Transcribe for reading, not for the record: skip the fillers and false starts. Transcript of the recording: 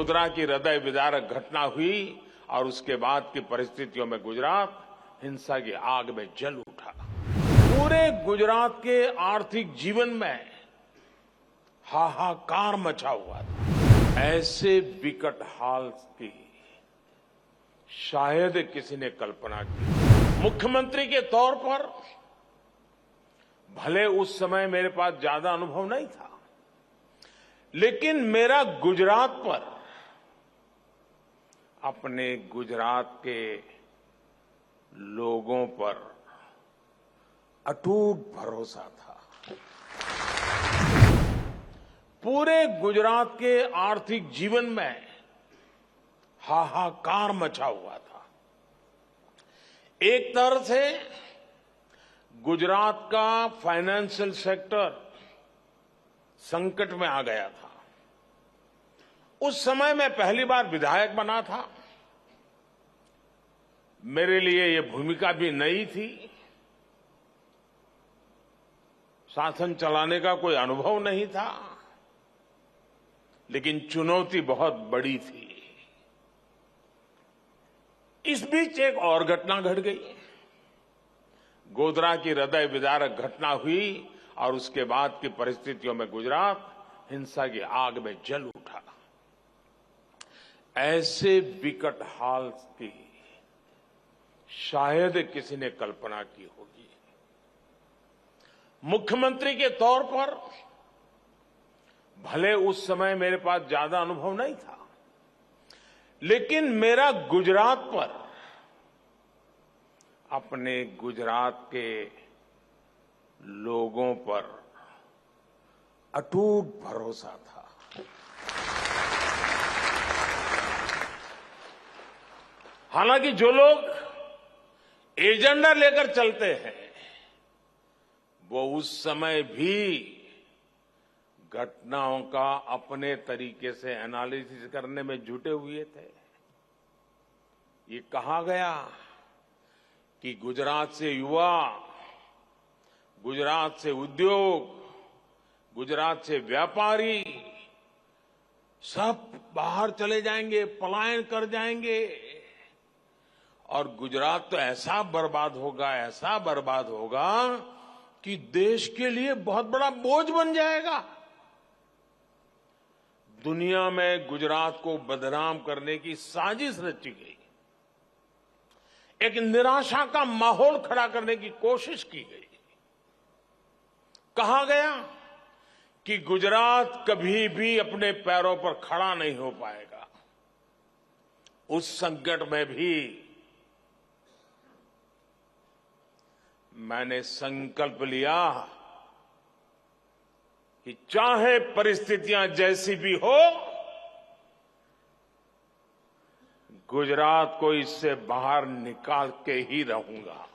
गोधरा की हृदय विदारक घटना हुई और उसके बाद की परिस्थितियों में गुजरात हिंसा की आग में जल उठा। पूरे गुजरात के आर्थिक जीवन में हाहाकार मचा हुआ था। ऐसे विकट हाल की शायद किसी ने कल्पना की। मुख्यमंत्री के तौर पर भले उस समय मेरे पास ज्यादा अनुभव नहीं था, लेकिन मेरा गुजरात पर, अपने गुजरात के लोगों पर अटूट भरोसा था। पूरे गुजरात के आर्थिक जीवन में हाहाकार मचा हुआ था। एक तरह से गुजरात का फाइनेंशियल सेक्टर संकट में आ गया था। उस समय मैं पहली बार विधायक बना था। मेरे लिए ये भूमिका भी नई थी। शासन चलाने का कोई अनुभव नहीं था, लेकिन चुनौती बहुत बड़ी थी। इस बीच एक और घटना घट गई। गोधरा की हृदय विदारक घटना हुई और उसके बाद की परिस्थितियों में गुजरात हिंसा की आग में जल उठा। ऐसे विकट हाल की शायद किसी ने कल्पना की होगी। मुख्यमंत्री के तौर पर भले उस समय मेरे पास ज्यादा अनुभव नहीं था, लेकिन मेरा गुजरात पर, अपने गुजरात के लोगों पर अटूट भरोसा था। हालांकि जो लोग एजेंडा लेकर चलते हैं, वो उस समय भी घटनाओं का अपने तरीके से एनालिसिस करने में जुटे हुए थे। ये कहा गया कि गुजरात से युवा, गुजरात से उद्योग, गुजरात से व्यापारी सब बाहर चले जाएंगे, पलायन कर जाएंगे और गुजरात तो ऐसा बर्बाद होगा, ऐसा बर्बाद होगा कि देश के लिए बहुत बड़ा बोझ बन जाएगा। दुनिया में गुजरात को बदनाम करने की साजिश रची गई। एक निराशा का माहौल खड़ा करने की कोशिश की गई। कहा गया कि गुजरात कभी भी अपने पैरों पर खड़ा नहीं हो पाएगा। उस संकट में भी मैंने संकल्प लिया कि चाहे परिस्थितियां जैसी भी हो, गुजरात को इससे बाहर निकाल के ही रहूंगा।